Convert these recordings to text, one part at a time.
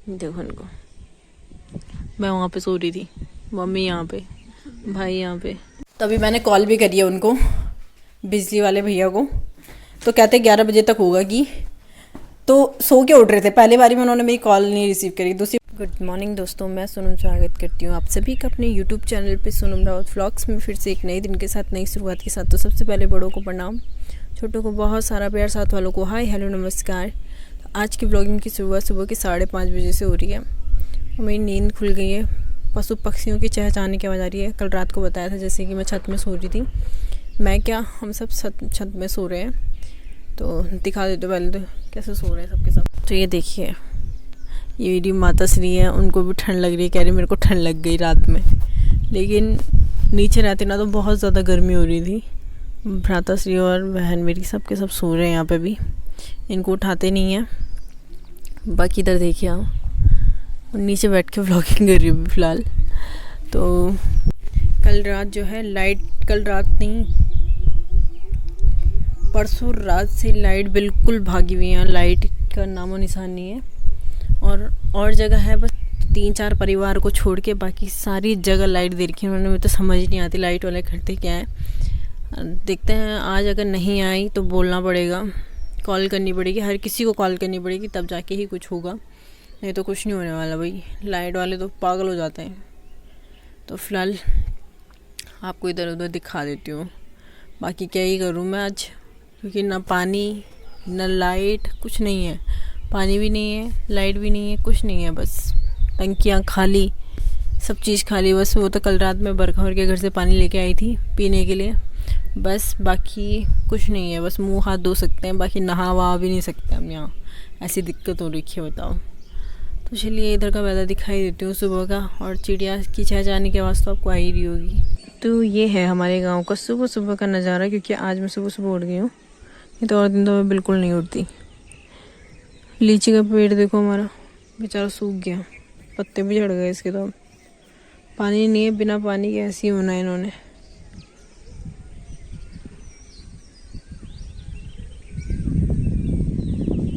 देखो इनको, मैं वहाँ पे सो रही थी, मम्मी यहाँ पे, भाई यहाँ पे। तभी मैंने कॉल भी करी है उनको, बिजली वाले भैया को, तो कहते 11 बजे तक होगा कि, तो सो के उठ रहे थे। पहली बारी में उन्होंने मेरी कॉल नहीं रिसीव करी। दूसरी, गुड मॉर्निंग दोस्तों, मैं सोनम स्वागत करती हूँ आप सभी का अपने यूट्यूब चैनल पे सोनम रावत व्लॉग्स में, फिर से एक नए दिन के साथ, नई शुरुआत के साथ। तो सबसे पहले बड़ों को प्रणाम, छोटों को बहुत सारा प्यार, साथ वालों को हाय हेलो नमस्कार। तो आज की ब्लॉगिंग की शुरुआत सुबह के 5:30 बजे से हो रही है और मेरी नींद खुल गई है। पशु पक्षियों की चहचहाने की आवाज़ आ रही है। कल रात को बताया था जैसे कि मैं छत में सो रही थी, मैं क्या हम सब छत में सो रहे हैं। तो दिखा देते पहले तो कैसे सो रहे हैं सबके सब। तो ये देखिए, ये मेरी माता श्री है, उनको भी ठंड लग रही है, कह रही मेरे को ठंड लग गई रात में। लेकिन नीचे रहते ना तो बहुत ज़्यादा गर्मी हो रही थी। भ्राता श्री और बहन मेरी सबके सब सो रहे हैं यहाँ पे भी, इनको उठाते नहीं हैं। बाकी इधर देखिए आप, नीचे बैठ के व्लॉगिंग कर रही हूँ फ़िलहाल। तो कल रात जो है लाइट, कल रात नहीं परसों रात से लाइट बिल्कुल भागी हुई है, लाइट का नामो निशान नहीं है। और जगह है बस 3-4 परिवार को छोड़ के, बाकी सारी जगह लाइट दे रखी है उन्होंने। मुझे तो समझ नहीं आती लाइट वाले करते क्या है। देखते हैं आज अगर नहीं आई तो बोलना पड़ेगा, कॉल करनी पड़ेगी, हर किसी को कॉल करनी पड़ेगी, तब जाके ही कुछ होगा, नहीं तो कुछ नहीं होने वाला भाई। लाइट वाले तो पागल हो जाते हैं। तो फ़िलहाल आपको इधर उधर दिखा देती हूँ। बाकी क्या ही करूँ मैं आज, क्योंकि ना पानी ना लाइट, कुछ नहीं है। पानी भी नहीं है, लाइट भी नहीं है, कुछ नहीं है, बस टंकियाँ खाली, सब चीज़ खाली। बस वो तो कल रात में बरखा के घर से पानी लेके आई थी पीने के लिए, बस बाकी कुछ नहीं है। बस मुंह हाथ धो सकते हैं, बाकी नहा वहा भी नहीं सकते हम यहाँ, ऐसी दिक्कत हो रखी है बताओ। तो चलिए इधर का वेदर दिखाई देती हूँ सुबह का, और चिड़िया की चहचहाने की आवाज़ तो आपको आ ही रही होगी। तो ये है हमारे गांव का सुबह सुबह का नज़ारा, क्योंकि आज मैं सुबह सुबह उठ गई हूँ, नहीं तो और दिन तो मैं बिल्कुल नहीं उठती। लीची का पेड़ देखो हमारा बेचारा सूख गया, पत्ते भी झड़ गए इसके। तो अब पानी नहीं है, बिना पानी के ऐसे ही होना है इन्होंने।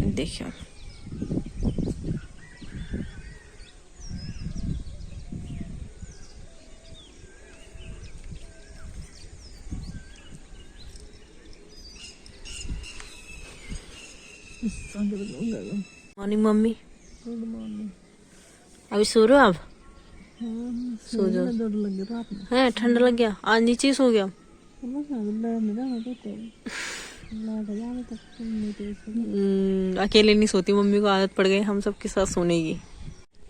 देखिए मॉर्निंग मम्मी, गुड मॉर्निंग। अभी सो रहे हो आप? सो जाओ। ठंड है ठंडा लग गया, आज नीचे ही सो गया। अकेले नहीं सोती, मम्मी को आदत पड़ गई हम सब के साथ सोने की।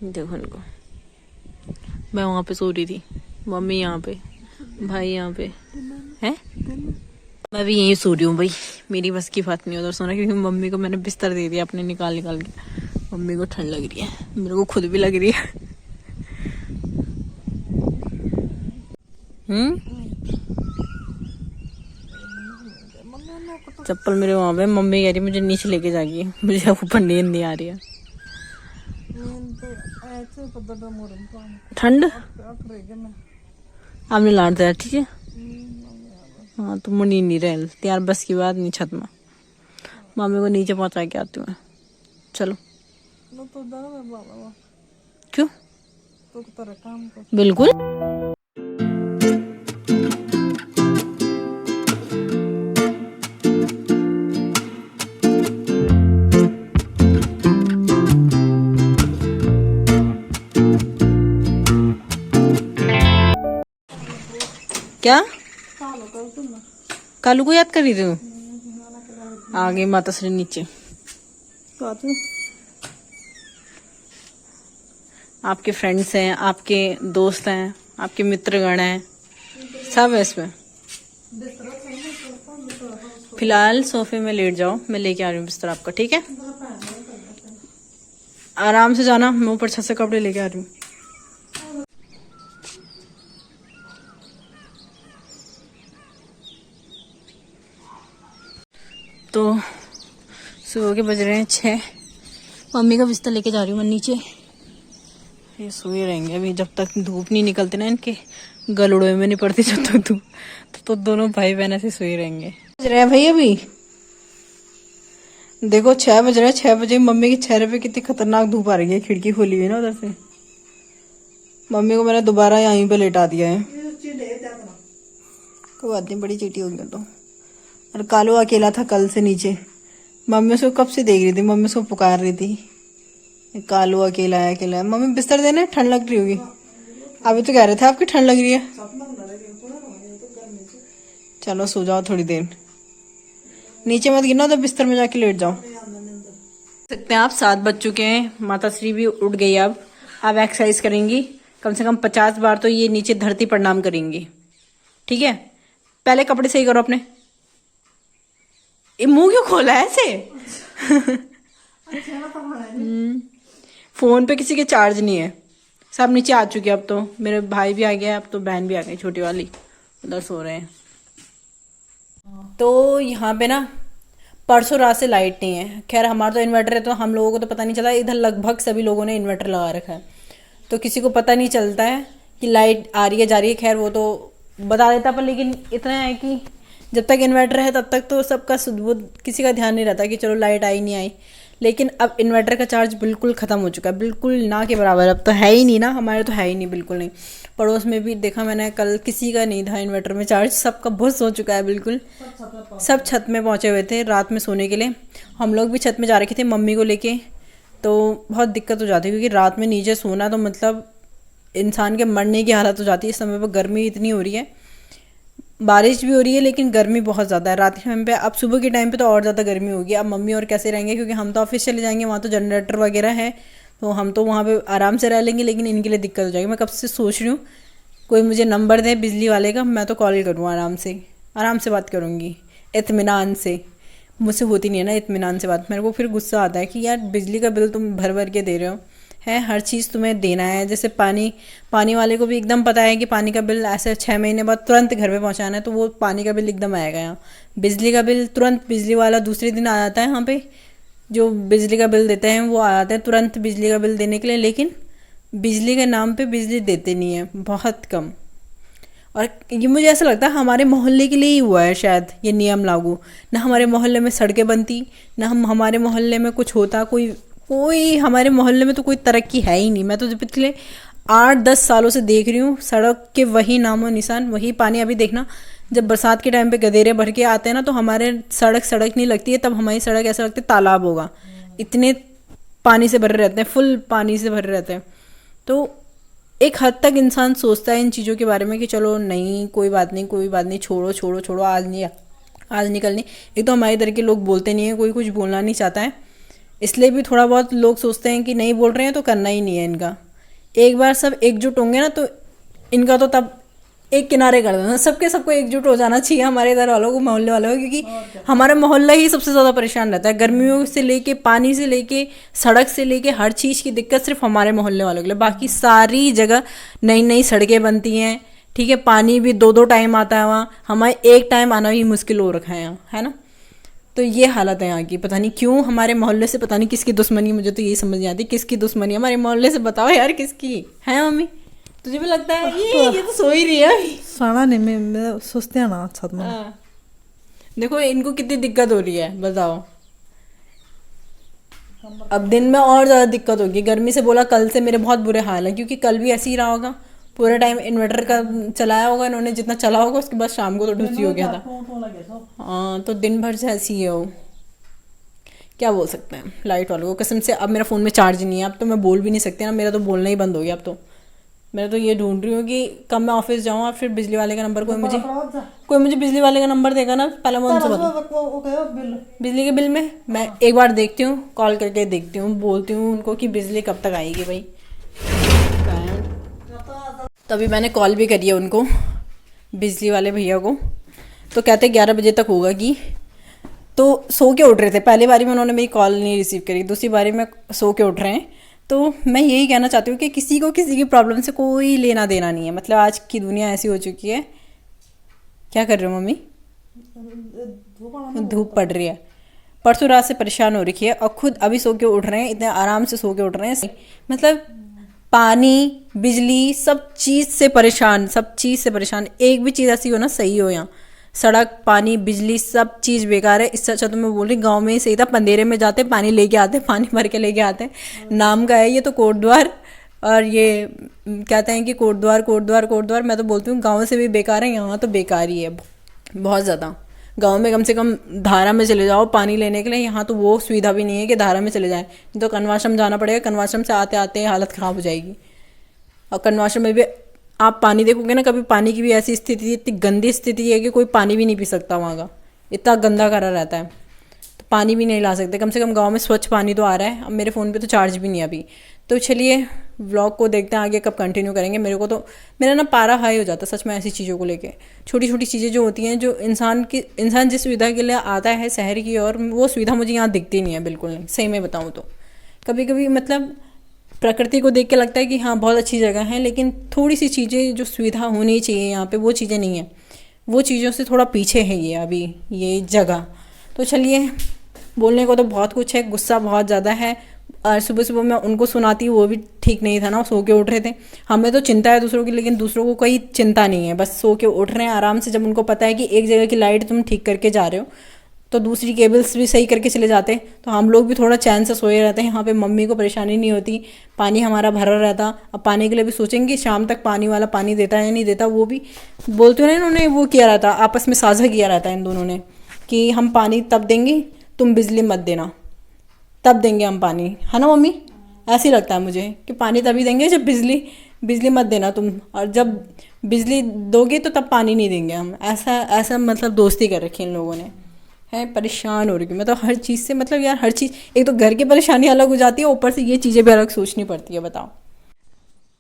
देखो इनको, मैं वहाँ पे सो रही थी, मम्मी यहाँ पे, भाई यहाँ पे है, मैं भी यहीं सो रही हूँ भाई। मेरी बस की बात नहीं उधर सोना, क्योंकि मम्मी को मैंने बिस्तर दे दिया अपने निकाल के। मम्मी को ठंड लग रही है, मेरे को खुद भी लग रही है। चप्पल मेरे वहाँ पे, मम्मी कह रही मुझे नीचे लेके जाएगी, मुझे ऊपर नींद नहीं आ रही है। ठंड आपने लाड़ दिया, ठीक है। हाँ तो मुझे नहीं रहे यार, बस की बात नहीं छत में। मम्मी को नीचे पहुंचा के आती हूँ मैं, चलो। क्यों? बिल्कुल। क्या कालू को याद कर रही थी? आ गई माता श्री नीचे। आपके फ्रेंड्स हैं, आपके दोस्त हैं, आपके मित्रगण हैं, सब है इसमें। फिलहाल सोफे में लेट जाओ, मैं लेके आ रही हूँ बिस्तर आपका, ठीक है। आराम से जाना, मैं ऊपर छत से कपड़े लेके आ रही हूँ। तो सुबह के बज रहे हैं 6। मम्मी का बिस्तर लेके जा रही हूँ मैं नीचे। ये सोए रहेंगे अभी, जब तक धूप नहीं निकलती ना इनके गलुड़ों में नहीं पड़ती, जब तक धूप, तो दोनों भाई बहन ऐसे सोए रहेंगे। बज रहे हैं भाई अभी देखो 6 बज रहे हैं, 6 बजे मम्मी के चेहरे पे कितनी खतरनाक धूप आ रही है। खिड़की खोली हुई है ना उधर से। मम्मी को मैंने दोबारा यहीं पे लेटा दिया है। कोई बात नहीं, बड़ी चीटी होगी तो। और कालू अकेला था कल से नीचे। मम्मी उसको कब से देख रही थी, मम्मी उसको पुकार रही थी, कालू अकेला है अकेला है। मम्मी बिस्तर देने, ठंड लग रही होगी। अभी तो कह रहे थे आपकी ठंड लग रही है। चलो सो जाओ थोड़ी देर, नीचे मत गिरना तो बिस्तर में जाके लेट जाओ। सकते हैं आप 7 बज चुके हैं, माता श्री भी उठ गई। अब एक्सरसाइज करेंगी कम से कम 50 बार तो ये नीचे धरती प्रणाम करेंगी। ठीक है, पहले कपड़े सही करो अपने। ये मुंह क्यों खोला है ऐसे? फोन पे किसी के चार्ज नहीं है, सब नीचे आ चुके हैं। अब तो मेरे भाई भी आ गया, अब तो बहन भी आ गई, छोटी वाली उधर सो रहे हैं। तो यहाँ पे ना परसों रात से लाइट नहीं है। खैर हमारा तो इन्वर्टर है तो हम लोगों को तो पता नहीं चला। इधर लगभग सभी लोगों ने इन्वर्टर लगा रखा है तो किसी को पता नहीं चलता है कि लाइट आ रही है जा रही है। खैर वो तो बता देता, पर लेकिन इतना है कि जब तक इन्वर्टर है तब तक तो सबका सुध किसी का ध्यान नहीं रहता कि चलो लाइट आई नहीं आई। लेकिन अब इन्वर्टर का चार्ज बिल्कुल ख़त्म हो चुका है, बिल्कुल ना के बराबर। अब तो है ही नहीं ना, हमारे तो है ही नहीं, बिल्कुल नहीं। पड़ोस में भी देखा मैंने कल, किसी का नहीं था इन्वर्टर में चार्ज, सबका बहुत हो चुका है बिल्कुल। सब छत में पहुंचे हुए थे रात में सोने के लिए। हम लोग भी छत में जा रखे थे मम्मी को लेके, तो बहुत दिक्कत हो जाती है क्योंकि रात में नीचे सोना तो मतलब इंसान के मरने की हालत हो जाती है। इस समय पर गर्मी इतनी हो रही है, बारिश भी हो रही है लेकिन गर्मी बहुत ज़्यादा है रात के टाइम पे। अब सुबह के टाइम पे तो और ज़्यादा गर्मी होगी। अब मम्मी और कैसे रहेंगे, क्योंकि हम तो ऑफिस चले जाएंगे, वहाँ तो जनरेटर वगैरह है तो हम तो वहाँ पे आराम से रह लेंगे, लेकिन इनके लिए दिक्कत हो जाएगी। मैं कब से सोच रही हूँ कोई मुझे नंबर दे बिजली वाले का, मैं तो कॉल करूँ, आराम से बात करूँगी इत्मीनान से। मुझसे होती नहीं है ना इत्मीनान से बात। मेरे को फिर गुस्सा आता है कि यार बिजली का बिल तुम भर भर के दे रहे हो, है हर चीज़ तुम्हें देना है। जैसे पानी वाले को भी एकदम पता है कि पानी का बिल ऐसे 6 महीने बाद तुरंत घर पे पहुंचाना है, तो वो पानी का बिल एकदम आएगा। यहाँ बिजली का बिल तुरंत बिजली वाला दूसरे दिन आ जाता है। यहाँ पे जो बिजली का बिल देते हैं वो आ जाते हैं तुरंत बिजली का बिल देने के लिए, लेकिन बिजली के नाम पे बिजली देते नहीं है, बहुत कम। और ये मुझे ऐसा लगता है हमारे मोहल्ले के लिए ही हुआ है शायद ये नियम लागू। ना हमारे मोहल्ले में सड़कें बनती, ना हमारे मोहल्ले में कुछ होता। कोई हमारे मोहल्ले में तो कोई तरक्की है ही नहीं। मैं तो पिछले 8-10 सालों से देख रही हूँ सड़क के वही नामो निशान, वही पानी। अभी देखना जब बरसात के टाइम पे गधेरे भर के आते हैं ना, तो हमारे सड़क नहीं लगती है, तब हमारी सड़क ऐसा लगता है तालाब होगा, इतने पानी से भरे रहते हैं, फुल पानी से भरे रहते हैं। तो एक हद तक इंसान सोचता है इन चीज़ों के बारे में कि चलो नहीं कोई बात नहीं, छोड़ो, आज निकल नहीं। एक तो हमारे इधर के लोग बोलते नहीं है, कोई कुछ बोलना नहीं चाहता है, इसलिए भी थोड़ा बहुत लोग सोचते हैं कि नहीं बोल रहे हैं तो करना ही नहीं है इनका। एक बार सब एकजुट होंगे ना तो इनका तो तब एक किनारे कर देना। सबको एकजुट हो जाना चाहिए हमारे इधर वालों को, मोहल्ले वालों को, क्योंकि हमारा मोहल्ला ही सबसे ज़्यादा परेशान रहता है। गर्मियों से लेके, पानी से लेके, सड़क से लेके, हर चीज़ की दिक्कत सिर्फ हमारे मोहल्ले वालों के लिए। बाकी सारी जगह नई सड़कें बनती हैं, ठीक है, पानी भी 2-2 टाइम आता है वहाँ, हमारे एक टाइम आना ही मुश्किल हो रखा है यहाँ, है ना। तो ये हालत है यहाँ की। पता नहीं क्यों हमारे मोहल्ले से, पता नहीं किसकी दुश्मनी, मुझे तो यही समझ नहीं आती किसकी दुश्मनी है हमारे मोहल्ले से। बताओ यार किसकी है मम्मी, तुझे भी लगता है? ये तो सो ही रही है साना नहीं, मैं सोचते हैं ना छत में। देखो इनको कितनी दिक्कत हो रही है, बताओ। अब दिन में और ज़्यादा दिक्कत होगी। गर्मी से बोला कल से मेरे बहुत बुरे हाल है, क्योंकि कल भी ऐसे ही रहा होगा, पूरे टाइम इन्वर्टर का चलाया होगा इन्होंने, जितना चला होगा उसके बाद शाम को तो ढूंढी हो गया था। हाँ तो दिन भर से ऐसी है वो, क्या बोल सकते हैं लाइट वालों को। कसम से अब मेरा फ़ोन में चार्ज नहीं है, अब तो मैं बोल भी नहीं सकती ना, मेरा तो बोलना ही बंद हो गया अब तो। मैं तो ये ढूंढ रही हूँ कि कब मैं ऑफिस जाऊँ और फिर बिजली वाले का नंबर कोई मुझे बिजली वाले का नंबर देगा ना, पहले मैं उनसे बताऊँ। बिजली के बिल में मैं एक बार देखती हूँ, कॉल करके देखती हूँ, बोलती हूँ उनको कि बिजली कब तक आएगी भाई। तो अभी मैंने कॉल भी करी है उनको, बिजली वाले भैया को, तो कहते 11 बजे तक होगा कि। तो सो के उठ रहे थे, पहली बारी में उन्होंने मेरी कॉल नहीं रिसीव करी, दूसरी बारी में सो के उठ रहे हैं। तो मैं यही कहना चाहती हूँ कि किसी को किसी की प्रॉब्लम से कोई लेना देना नहीं है। मतलब आज की दुनिया ऐसी हो चुकी है। क्या कर रहे हो मम्मी? धूप पड़ रही है, परसों रात से परेशान हो रखी है और खुद अभी सो के उठ रहे हैं, इतने आराम से सो के उठ रहे हैं। मतलब पानी, बिजली, सब चीज़ से परेशान, एक भी चीज़ ऐसी हो ना सही हो यहाँ, सड़क, पानी, बिजली सब चीज़ बेकार है। इससे अच्छा तो मैं बोल रही गांव में ही सही था। पंदेरे में जाते पानी लेके आते, पानी भर के लेके आते। नाम का है ये तो कोटद्वार, और ये कहते हैं कि कोटद्वार कोटद्वार कोटद्वार। मैं तो बोलती हूँ गाँव से भी बेकार है, यहाँ तो बेकार ही है बहुत ज़्यादा। गांव में कम से कम धारा में चले जाओ पानी लेने के लिए, यहाँ तो वो सुविधा भी नहीं है कि धारा में चले जाएं। तो कन्वाश्रम जाना पड़ेगा, कन्वाश्रम से आते आते हालत ख़राब हो जाएगी। और कन्वाश्रम में भी आप पानी देखोगे ना, कभी पानी की भी ऐसी स्थिति, इतनी गंदी स्थिति है कि कोई पानी भी नहीं पी सकता वहाँ का, इतना गंदा करा रहता है। तो पानी भी नहीं ला सकते। कम से कम गांव में स्वच्छ पानी तो आ रहा है। अब मेरे फ़ोन पे तो चार्ज भी नहीं है अभी। तो चलिए व्लॉग को देखते हैं आगे कब कंटिन्यू करेंगे। मेरे को तो मेरा ना पारा हाई हो जाता है सच में ऐसी चीज़ों को लेके। छोटी छोटी चीज़ें जो होती हैं, जो इंसान जिस सुविधा के लिए आता है शहर की, और वो सुविधा मुझे यहाँ दिखती नहीं है बिल्कुल नहीं, सही में बताऊँ तो। कभी कभी मतलब प्रकृति को देख के लगता है कि हाँ बहुत अच्छी जगह है, लेकिन थोड़ी सी चीज़ें जो सुविधा होनी चाहिए यहाँ पे वो चीज़ें नहीं है। वो चीज़ों से थोड़ा पीछे है ये अभी ये जगह। तो चलिए, बोलने को तो बहुत कुछ है, गुस्सा बहुत ज़्यादा है। और सुबह सुबह मैं उनको सुनाती, वो भी ठीक नहीं था ना, सो के उठ रहे थे। हमें तो चिंता है दूसरों की, लेकिन दूसरों को कोई चिंता नहीं है, बस सो के उठ रहे हैं आराम से। जब उनको पता है कि एक जगह की लाइट तुम ठीक करके जा रहे हो तो दूसरी केबल्स भी सही करके चले जाते, तो हम लोग भी थोड़ा चैन से सोए रहते हैं। यहाँ पे मम्मी को परेशानी नहीं होती, पानी हमारा भरा रहता। अब पानी के लिए भी सोचेंगे शाम तक पानी वाला पानी देता है या नहीं देता, वो भी बोलते हैं। इन्होंने वो किया रहता, आपस में साझा किया रहता है इन दोनों ने कि हम पानी तब देंगे, तुम बिजली मत देना, तब देंगे हम पानी, है ना मम्मी? ऐसे ही लगता है मुझे कि पानी तभी देंगे जब बिजली मत देना तुम, और जब बिजली दोगे तो तब पानी नहीं देंगे हम। ऐसा मतलब दोस्ती कर रखी है इन लोगों ने। है परेशान हो रही हूँ मैं तो हर चीज़ से, मतलब यार हर चीज़, एक तो घर की परेशानी अलग हो जाती है, ऊपर से ये चीज़ें भी अलग सोचनी पड़ती है, बताओ।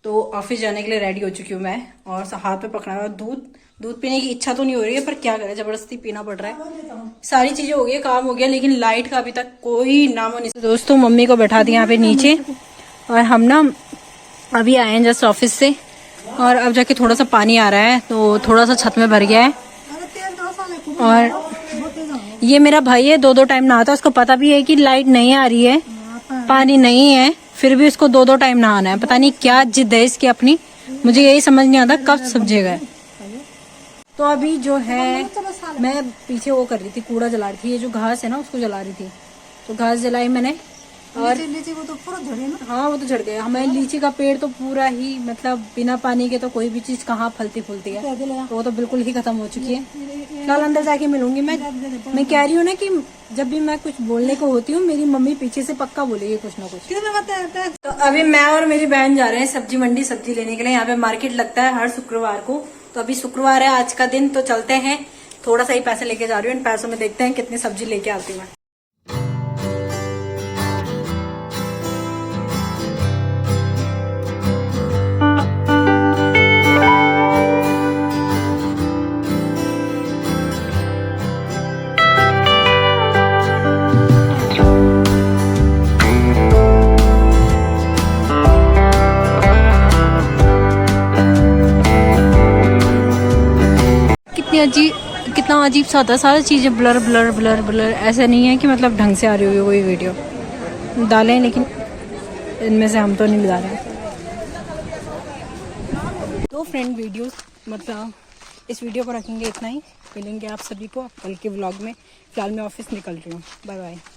तो ऑफिस जाने के लिए रेडी हो चुकी हूँ मैं, और हाथ में पकड़ा हुआ दूध पीने की इच्छा तो नहीं हो रही है, पर क्या करें, जबरदस्ती पीना पड़ रहा है। सारी चीजें हो गई, काम हो गया, लेकिन लाइट का अभी तक कोई नामो निशान। दोस्तों मम्मी को बैठा दिया यहाँ पे नीचे, और हम ना अभी आए हैं जस्ट ऑफिस से, और अब जाके थोड़ा सा पानी आ रहा है, तो थोड़ा सा छत में भर गया है। और ये मेरा भाई है, 2-2 टाइम नहाता है। उसको पता भी है कि लाइट नहीं आ रही है, पानी नहीं है, फिर भी उसको 2-2 टाइम नहाना है। पता नहीं क्या जिद है इसकी अपनी, मुझे यही समझ नहीं आता कब समझेगा। तो अभी जो है मैं पीछे वो कर रही थी, कूड़ा जला रही थी, ये जो घास है ना उसको जला रही थी। तो घास जलाई मैंने, और लीची वो तो पूरा झड़े ना। हाँ वो तो झड़ गया। हमारे लीची का पेड़ तो पूरा ही, मतलब बिना पानी के तो कोई भी चीज कहाँ फलती फूलती है, तो वो तो बिल्कुल ही खत्म हो चुकी है। कल अंदर जाके मिलूंगी मैं कह रही हूँ ना कि जब भी मैं कुछ बोलने को होती हूँ, मेरी मम्मी पीछे से पक्का बोलेगी कुछ ना कुछ। तो अभी मैं और मेरी बहन जा रहे हैं सब्जी मंडी सब्जी लेने के लिए। यहाँ पे मार्केट लगता है हर शुक्रवार को, तो अभी शुक्रवार है आज का दिन, तो चलते हैं। थोड़ा सा ही पैसे लेके जा रही हूँ, इन पैसों में देखते हैं कितनी सब्जी लेके आती हूँ मैं। कितना अजीब सा था, सारी चीज़ें ब्लर ब्लर ब्लर ब्लर। ऐसा नहीं है कि मतलब ढंग से आ रही होगी कोई वीडियो डालें, लेकिन इनमें से हम तो नहीं डाल रहे। तो फ्रेंड वीडियो मतलब इस वीडियो को रखेंगे इतना ही। मिलेंगे आप सभी को कल के व्लॉग में। फिलहाल मैं ऑफिस निकल रही हूँ, बाय बाय।